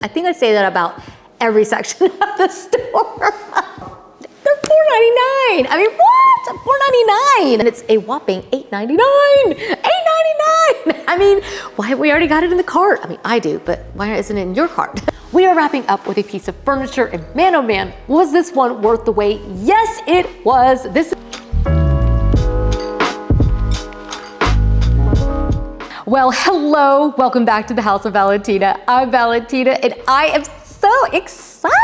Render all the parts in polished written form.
I think I say that about every section of the store. They're $4.99. I mean, what? $4.99. And it's a whopping $8.99. $8.99. I mean, why? We already got it in the cart. I mean, I do, but why isn't it in your cart? We are wrapping up with a piece of furniture, and man, oh man, was this one worth the wait? Yes, it was. Well, hello, welcome back to the House of Valentina. I'm Valentina, and I am so excited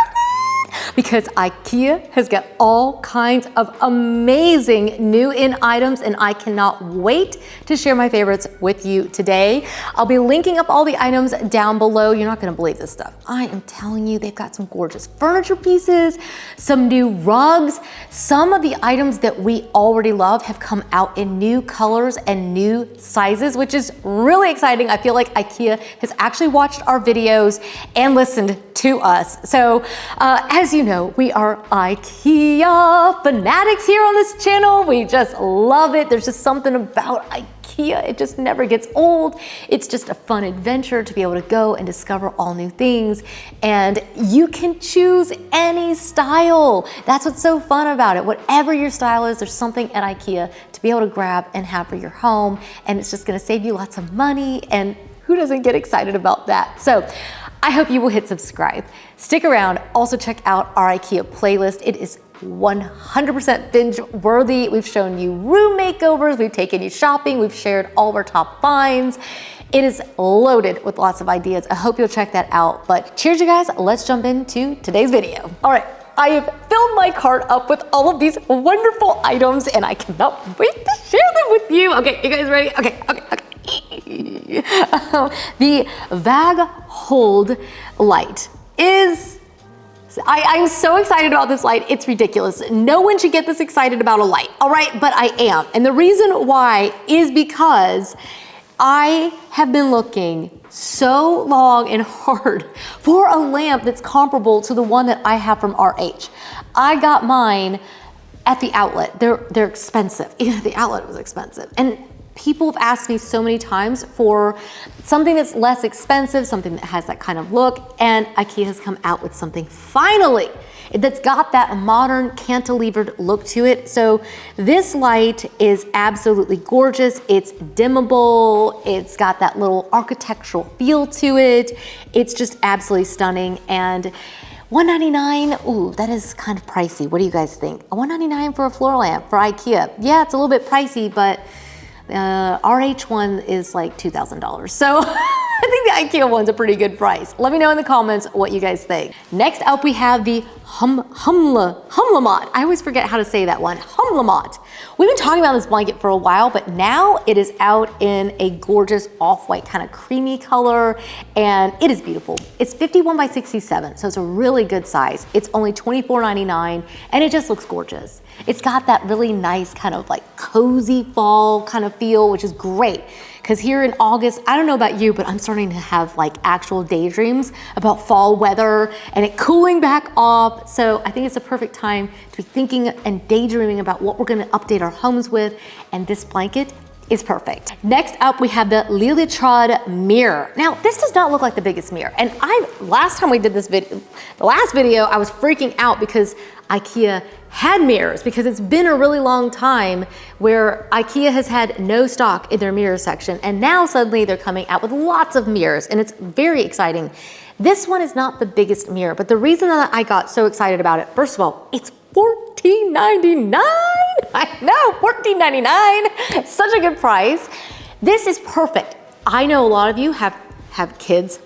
because IKEA has got all kinds of amazing new in items, and I cannot wait to share my favorites with you today. I'll be linking up all the items down below. You're not gonna believe this stuff. I am telling you, they've got some gorgeous furniture pieces, some new rugs. Some of the items that we already love have come out in new colors and new sizes, which is really exciting. I feel like IKEA has actually watched our videos and listened to us. So as you know, we are IKEA fanatics here on this channel. We just love it. There's just something about IKEA. It just never gets old. It's just a fun adventure to be able to go and discover all new things. And you can choose any style. That's what's so fun about it. Whatever your style is, there's something at IKEA to be able to grab and have for your home. And it's just gonna save you lots of money. And who doesn't get excited about that? So I hope you will hit subscribe. Stick around. Also check out our IKEA playlist. It is 100% binge worthy. We've shown you room makeovers. We've taken you shopping. We've shared all of our top finds. It is loaded with lots of ideas. I hope you'll check that out. But cheers, you guys. Let's jump into today's video. All right. I have filled my cart up with all of these wonderful items, and I cannot wait to share them with you. Okay, you guys ready? Okay. The VAG Hold light is, I'm so excited about this light. It's ridiculous. No one should get this excited about a light, all right? But I am. And the reason why is because I have been looking so long and hard for a lamp that's comparable to the one that I have from RH. I got mine at the outlet. They're expensive. Even at the outlet, was expensive. And people have asked me so many times for something that's less expensive, something that has that kind of look, and IKEA has come out with something finally that's got that modern cantilevered look to it. So this light is absolutely gorgeous. It's dimmable. It's got that little architectural feel to it. It's just absolutely stunning. And $199, ooh, that is kind of pricey. What do you guys think? $199 for a floor lamp for IKEA. Yeah, it's a little bit pricey, but RH one is like $2,000. So I think the IKEA one's a pretty good price. Let me know in the comments what you guys think. Next up, we have the Humlamat. I always forget how to say that one. Humlamat. We've been talking about this blanket for a while, but now it is out in a gorgeous off-white kind of creamy color, and it is beautiful. It's 51 by 67, so it's a really good size. It's only $24.99, and it just looks gorgeous. It's got that really nice kind of like cozy fall kind of feel, which is great. Because here in August, I don't know about you, but I'm starting to have like actual daydreams about fall weather and it cooling back off. So I think it's a perfect time to be thinking and daydreaming about what we're gonna update our homes with. And this blanket is perfect. Next up, we have the Liliatrod mirror. Now, this does not look like the biggest mirror. And last time we did this video, the last video, I was freaking out because IKEA had mirrors, because it's been a really long time where IKEA has had no stock in their mirror section, and now suddenly they're coming out with lots of mirrors, and it's very exciting. This one is not the biggest mirror, but the reason that I got so excited about it, first of all, it's $14.99. I know, $14.99, such a good price. This is perfect. I know a lot of you have kids,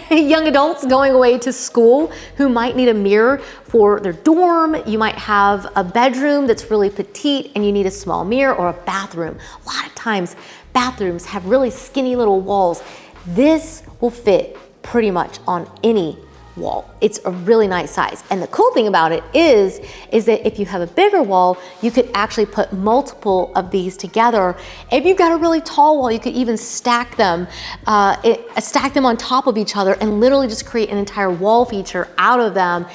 young adults going away to school who might need a mirror for their dorm. You might have a bedroom that's really petite and you need a small mirror, or a bathroom. A lot of times bathrooms have really skinny little walls. This will fit pretty much on any wall. It's a really nice size. And the cool thing about it is that if you have a bigger wall, you could actually put multiple of these together. If you've got a really tall wall, you could even stack them on top of each other and literally just create an entire wall feature out of them.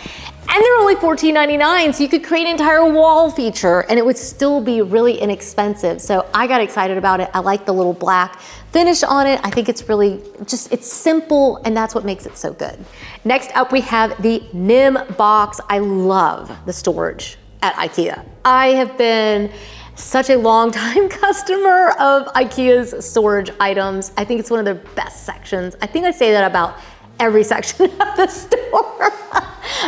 And they're only $14.99, so you could create an entire wall feature and it would still be really inexpensive. So I got excited about it. I like the little black finish on it. I think it's really just, it's simple and that's what makes it so good. Next up we have the NIM box. I love the storage at IKEA. I have been such a long time customer of IKEA's storage items. I think it's one of their best sections. I think I say that about every section of the store.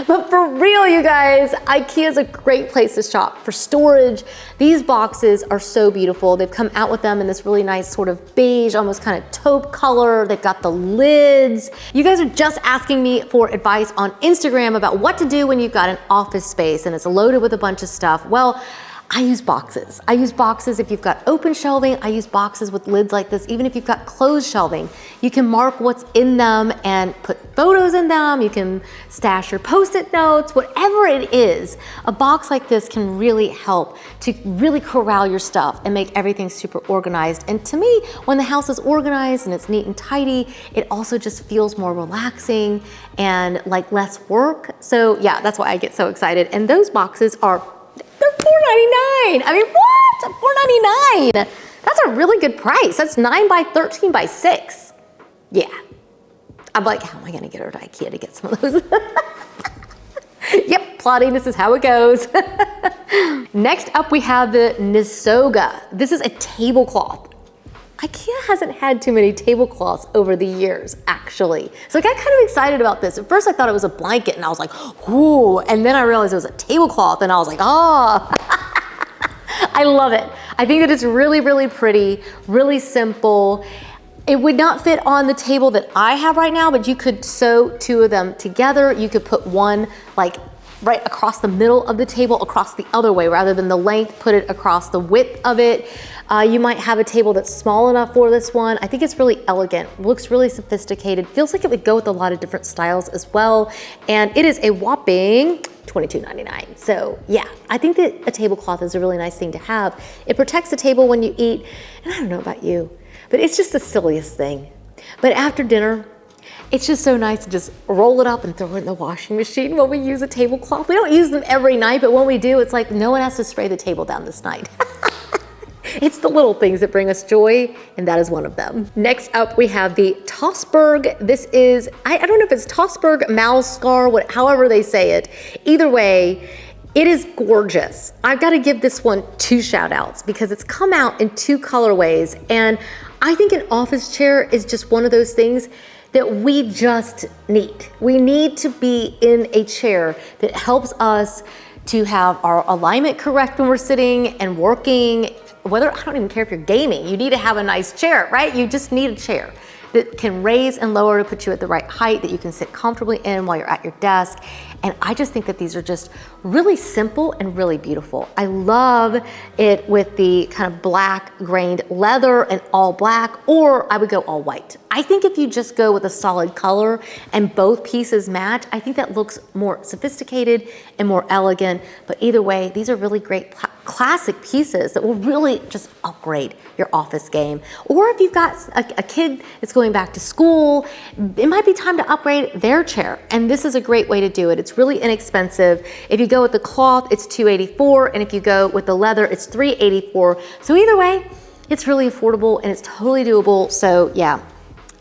But for real, you guys, IKEA is a great place to shop for storage. These boxes are so beautiful. They've come out with them in this really nice sort of beige, almost kind of taupe color. They've got the lids. You guys are just asking me for advice on Instagram about what to do when you've got an office space and it's loaded with a bunch of stuff. Well, I use boxes. I use boxes if you've got open shelving. I use boxes with lids like this. Even if you've got closed shelving, you can mark what's in them and put photos in them. You can stash your Post-it notes, whatever it is. A box like this can really help to really corral your stuff and make everything super organized. And to me, when the house is organized and it's neat and tidy, it also just feels more relaxing and like less work. So yeah, that's why I get so excited. And those boxes are they're $4.99. I mean, what? $4.99. That's a really good price. That's 9 by 13 by 6. Yeah. I'm like, how am I gonna get her to IKEA to get some of those? Yep, plotting, this is how it goes. Next up, we have the Nisoga. This is a tablecloth. IKEA hasn't had too many tablecloths over the years, actually. So I got kind of excited about this. At first I thought it was a blanket and I was like, ooh, and then I realized it was a tablecloth and I was like, oh. I love it. I think that it's really, really pretty, really simple. It would not fit on the table that I have right now, but you could sew two of them together. You could put one like right across the middle of the table, across the other way, rather than the length, put it across the width of it. You might have a table that's small enough for this one. I think it's really elegant, looks really sophisticated, feels like it would go with a lot of different styles as well. And it is a whopping $22.99. So yeah, I think that a tablecloth is a really nice thing to have. It protects the table when you eat, and I don't know about you, but it's just the silliest thing. But after dinner, it's just so nice to just roll it up and throw it in the washing machine when we use a tablecloth. We don't use them every night, but when we do, it's like no one has to spray the table down this night. It's the little things that bring us joy, and that is one of them. Next up, we have the Paxburg. This is, I don't know if it's Paxburg, Malskar, however they say it. Either way, it is gorgeous. I've got to give this one 2 shout outs because it's come out in 2 colorways, and I think an office chair is just one of those things that we just need. We need to be in a chair that helps us to have our alignment correct when we're sitting and working. Whether, I don't even care if you're gaming, you need to have a nice chair, right? You just need a chair that can raise and lower to put you at the right height, that you can sit comfortably in while you're at your desk. And I just think that these are just really simple and really beautiful. I love it with the kind of black grained leather and all black, or I would go all white. I think if you just go with a solid color and both pieces match, I think that looks more sophisticated and more elegant. But either way, these are really great classic pieces that will really just upgrade your office game. Or if you've got a kid that's going back to school, it might be time to upgrade their chair. And this is a great way to do it. It's really inexpensive. If you go with the cloth, it's $284, and if you go with the leather, it's $384. So either way, it's really affordable and it's totally doable. So yeah,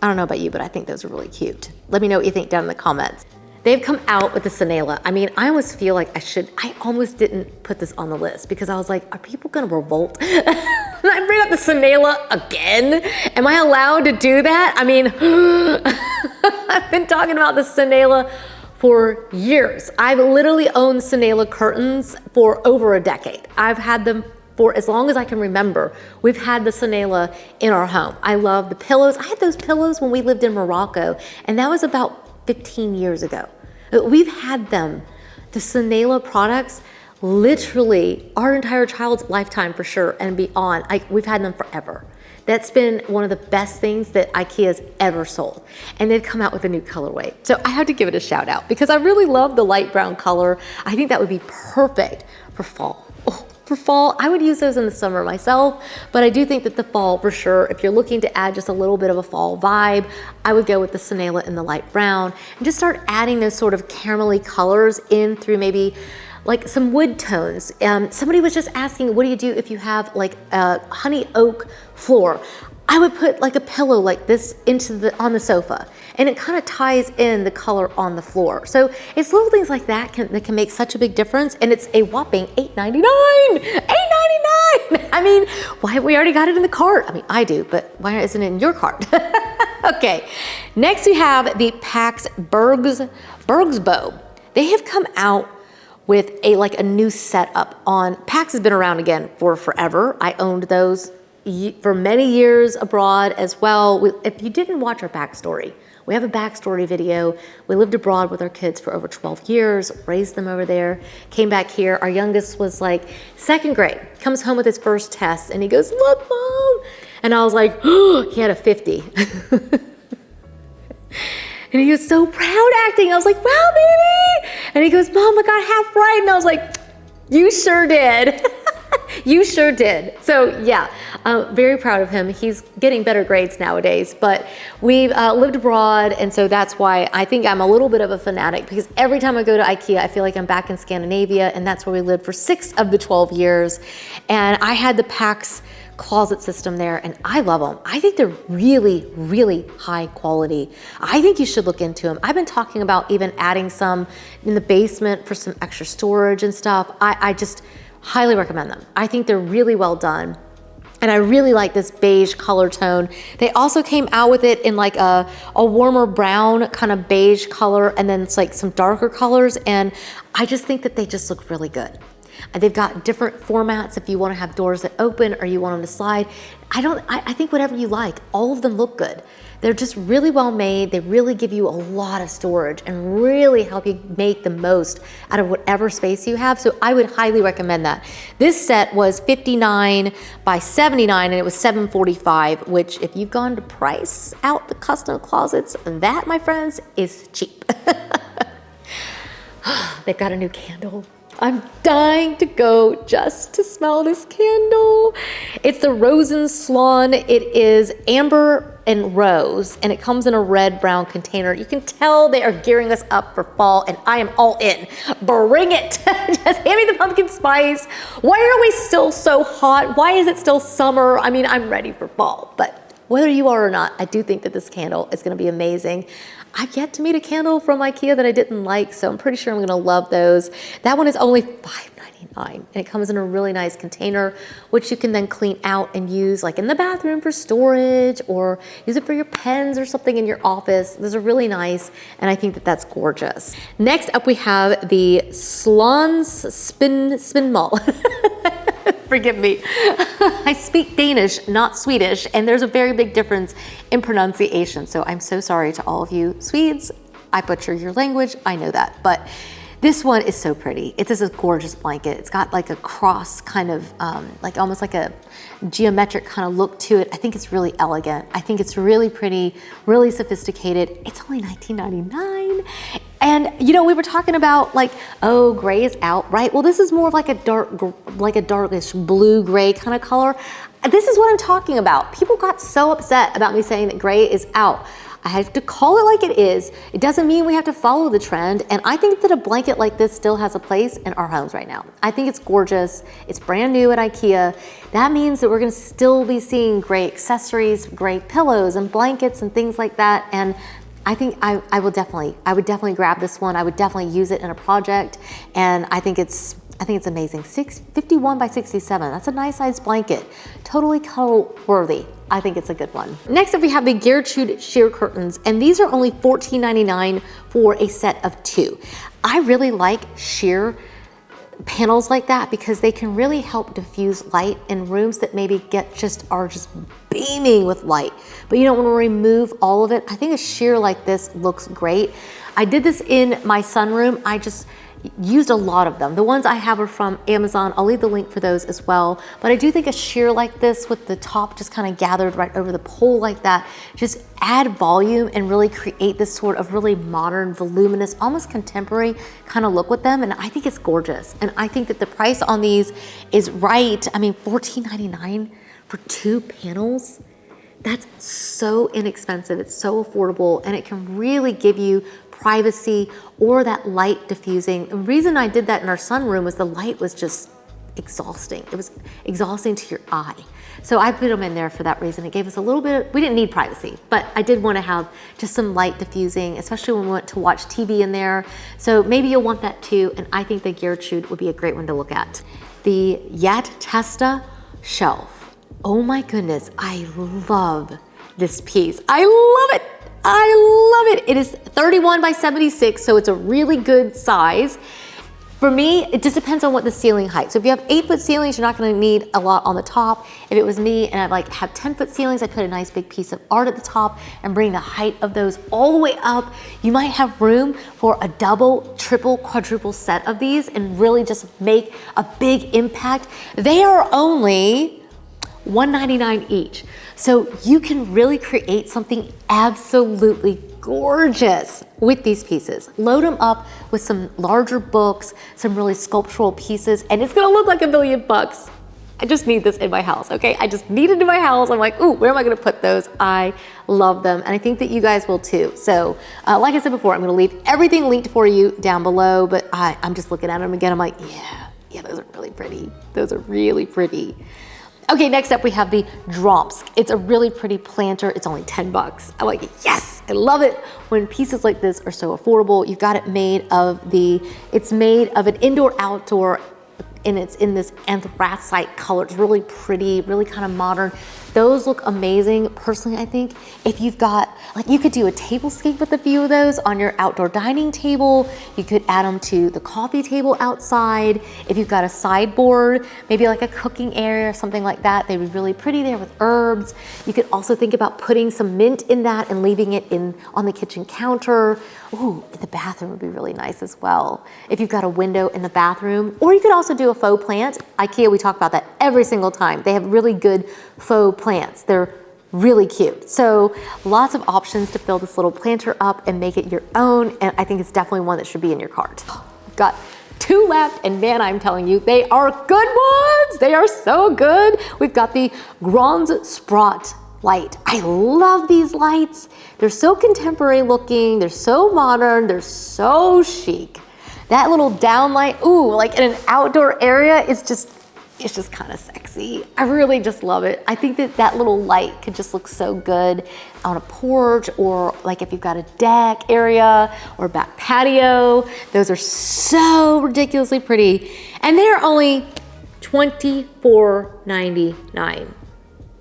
I don't know about you, but I think those are really cute. Let me know what you think down in the comments. They've come out with the Sanela. I mean, I almost feel like I almost didn't put this on the list because I was like, are people gonna revolt? I bring up the Sanela again? Am I allowed to do that? I mean, I've been talking about the Sanela for years. I've literally owned Sanela curtains for over a decade. I've had them for as long as I can remember. We've had the Sanela in our home. I love the pillows. I had those pillows when we lived in Morocco, and that was about 15 years ago. We've had them, the Sanela products, literally our entire child's lifetime for sure and beyond. We've had them forever. That's been one of the best things that IKEA's ever sold. And they've come out with a new colorway. So I have to give it a shout out because I really love the light brown color. I think that would be perfect for fall. Oh, for fall. I would use those in the summer myself, but I do think that the fall for sure, if you're looking to add just a little bit of a fall vibe, I would go with the Sinela in the light brown and just start adding those sort of caramelly colors in through maybe like some wood tones. Somebody was just asking, what do you do if you have like a honey oak floor? I would put like a pillow like this on the sofa, and it kind of ties in the color on the floor. So it's little things like that that can make such a big difference, and it's a whopping $8.99. $8.99. I mean, why we already got it in the cart? I mean, I do, but why isn't it in your cart? Okay, next we have the Paxburg's bow. They have come out with a new setup on. Pax has been around again for forever. I owned those for many years abroad as well. If you didn't watch our backstory, we have a backstory video. We lived abroad with our kids for over 12 years, raised them over there, came back here. Our youngest was like 2nd grade, comes home with his first test, and he goes, "Look, Mom." And I was like, oh, he had a 50. And he was so proud acting. I was like, "Wow, baby." And he goes, "Mom, I got half right." And I was like, "You sure did." You sure did. So yeah, very proud of him. He's getting better grades nowadays, but we've lived abroad, and so that's why I think I'm a little bit of a fanatic, because every time I go to IKEA, I feel like I'm back in Scandinavia, and that's where we lived for 6 of the 12 years. And I had the Pax closet system there, and I love them. I think they're really, really high quality. I think you should look into them. I've been talking about even adding some in the basement for some extra storage and stuff. I just highly recommend them. I think they're really well done. And I really like this beige color tone. They also came out with it in like a warmer brown kind of beige color, and then it's like some darker colors. And I just think that they just look really good. They've got different formats if you want to have doors that open or you want them to slide. I think whatever you like, all of them look good. They're just really well made. They really give you a lot of storage and really help you make the most out of whatever space you have. So I would highly recommend that. This set was 59 by 79 and it was $7.45, which if you've gone to price out the custom closets, that, my friends, is cheap. They've got a new candle. I'm dying to go just to smell this candle. It's the Rosen Salon. It is amber and rose, and it comes in a red-brown container. You can tell they are gearing us up for fall, and I am all in. Bring it. Just hand me the pumpkin spice. Why are we still so hot? Why is it still summer? I mean, I'm ready for fall, but whether you are or not, I do think that this candle is gonna be amazing. I've yet to meet a candle from IKEA that I didn't like, so I'm pretty sure I'm gonna love those. That one is only $5.99, and it comes in a really nice container, which you can then clean out and use like in the bathroom for storage, or use it for your pens or something in your office. Those are really nice, and I think that that's gorgeous. Next up, we have the Slans Spin Mall. Forgive me. I speak Danish, not Swedish, and there's a very big difference in pronunciation. So I'm so sorry to all of you Swedes. I butcher your language, I know that. But this one is so pretty. It is a gorgeous blanket. It's got like a cross kind of, like almost like a geometric kind of look to it. I think it's really elegant. I think it's really pretty, really sophisticated. It's only $19.99. And you know, we were talking about like, oh, gray is out, right? Well, this is more of like a darkish blue gray kind of color. This is what I'm talking about. People got so upset about me saying that gray is out. I have to call it like it is. It doesn't mean we have to follow the trend. And I think that a blanket like this still has a place in our homes right now. I think it's gorgeous. It's brand new at IKEA. That means that we're gonna still be seeing gray accessories, gray pillows and blankets and things like that. And I think I would definitely grab this one. I would definitely use it in a project. And I think it's amazing. 51 by 67, that's a nice size blanket. Totally color worthy. I think it's a good one. Next up, we have the Geary sheer curtains, and these are only $14.99 for a set of 2. I really like sheer panels like that because they can really help diffuse light in rooms that maybe are just beaming with light, but you don't want to remove all of it. I think a sheer like this looks great. I did this in my sunroom. used a lot of them. The ones I have are from Amazon. I'll leave the link for those as well. But I do think a sheer like this with the top just kind of gathered right over the pole like that, just add volume and really create this sort of really modern, voluminous, almost contemporary kind of look with them. And I think it's gorgeous. And I think that the price on these is right. I mean, $14.99 for 2 panels. That's so inexpensive. It's so affordable, and it can really give you privacy or that light diffusing. The reason I did that in our sunroom was the light was just exhausting. It was exhausting to your eye. So I put them in there for that reason. It gave us a little bit, we didn't need privacy, but I did want to have just some light diffusing, especially when we went to watch TV in there. So maybe you'll want that too. And I think the Geary would be a great one to look at. The Yat Testa Shelf. Oh my goodness, I love this piece. I love it. I love it. It is 31 by 76, so it's a really good size. For me, it just depends on what the ceiling height. So if you have 8-foot ceilings, you're not gonna need a lot on the top. If it was me and I have 10-foot ceilings, I'd put a nice big piece of art at the top and bring the height of those all the way up. You might have room for a double, triple, quadruple set of these and really just make a big impact. They are only $1.99 each. So you can really create something absolutely gorgeous with these pieces. Load them up with some larger books, some really sculptural pieces, and it's gonna look like $1,000,000. I just need this in my house, okay? I just need it in my house. I'm like, ooh, where am I gonna put those? I love them, and I think that you guys will too. So, like I said before, I'm gonna leave everything linked for you down below, but I'm just looking at them again. I'm like, yeah, those are really pretty. Those are really pretty. Okay, next up we have the Drops. It's a really pretty planter. It's only 10 bucks. I'm like, yes, I love it when pieces like this are so affordable. You've got it made of it's made of an indoor-outdoor, and it's in this anthracite color. It's really pretty, really kind of modern. Those look amazing. Personally, I think if you've got, like, you could do a tablescape with a few of those on your outdoor dining table. You could add them to the coffee table outside. If you've got a sideboard, maybe like a cooking area or something like that, they'd be really pretty there with herbs. You could also think about putting some mint in that and leaving it on the kitchen counter. Ooh, the bathroom would be really nice as well. If you've got a window in the bathroom, or you could also do a faux plant. IKEA, we talk about that every single time. They have really good faux plants. They're really cute. So lots of options to fill this little planter up and make it your own. And I think it's definitely one that should be in your cart. We've got 2 left, and man, I'm telling you, they are good ones. They are so good. We've got the Grand Sprott light. I love these lights. They're so contemporary looking. They're so modern. They're so chic. That little down light, ooh, like in an outdoor area, it's just kind of sexy. I really just love it. I think that little light could just look so good on a porch, or like if you've got a deck area or back patio. Those are so ridiculously pretty. And they're only $24.99.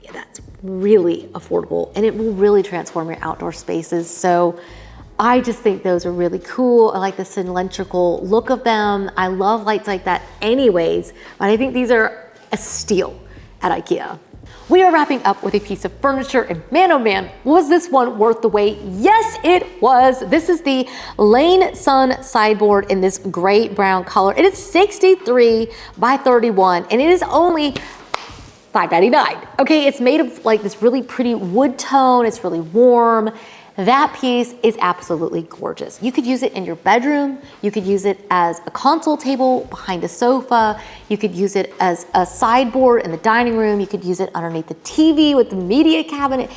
Yeah, that's really affordable, and it will really transform your outdoor spaces. So I just think those are really cool. I like the cylindrical look of them. I love lights like that anyways, but I think these are a steal at IKEA. We are wrapping up with a piece of furniture, and man, oh man, was this one worth the wait? Yes, it was. This is the Lane Sun Sideboard in this gray brown color. It is 63 by 31, and it is only $5.99. Okay, it's made of like this really pretty wood tone. It's really warm. That piece is absolutely gorgeous. You could use it in your bedroom. You could use it as a console table behind a sofa. You could use it as a sideboard in the dining room. You could use it underneath the TV with the media cabinet.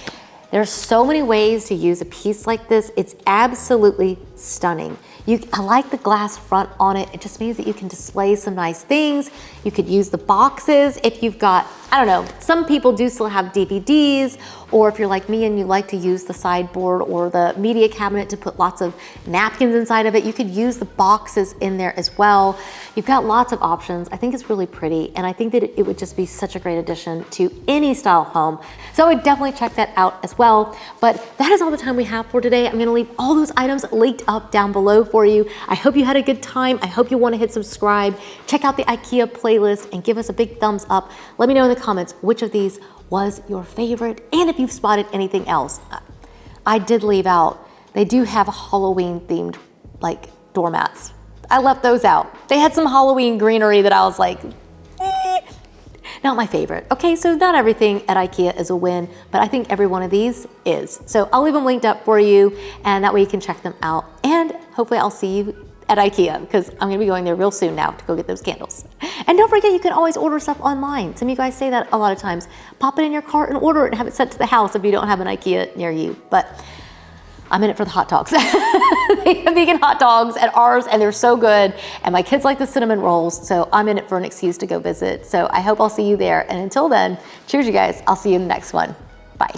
There's so many ways to use a piece like this. It's absolutely stunning. I like the glass front on it. It just means that you can display some nice things. You could use the boxes if you've got, I don't know, some people do still have DVDs, or if you're like me and you like to use the sideboard or the media cabinet to put lots of napkins inside of it, you could use the boxes in there as well. You've got lots of options. I think it's really pretty, and I think that it would just be such a great addition to any style home. So I would definitely check that out as well. But that is all the time we have for today. I'm gonna leave all those items linked up down below for you. I hope you had a good time. I hope you want to hit subscribe. Check out the IKEA playlist and give us a big thumbs up. Let me know in the comments which of these was your favorite, and if you've spotted anything else. I did leave out, they do have Halloween themed like doormats. I left those out. They had some Halloween greenery that I was like, not my favorite. Okay, so not everything at IKEA is a win, but I think every one of these is. So I'll leave them linked up for you, and that way you can check them out. And hopefully I'll see you at IKEA, because I'm gonna be going there real soon now to go get those candles. And don't forget, you can always order stuff online. Some of you guys say that a lot of times. Pop it in your cart and order it and have it sent to the house if you don't have an IKEA near you. But I'm in it for the hot dogs. They have vegan hot dogs at ours, and they're so good. And my kids like the cinnamon rolls, so I'm in it for an excuse to go visit. So I hope I'll see you there. And until then, cheers, you guys. I'll see you in the next one. Bye.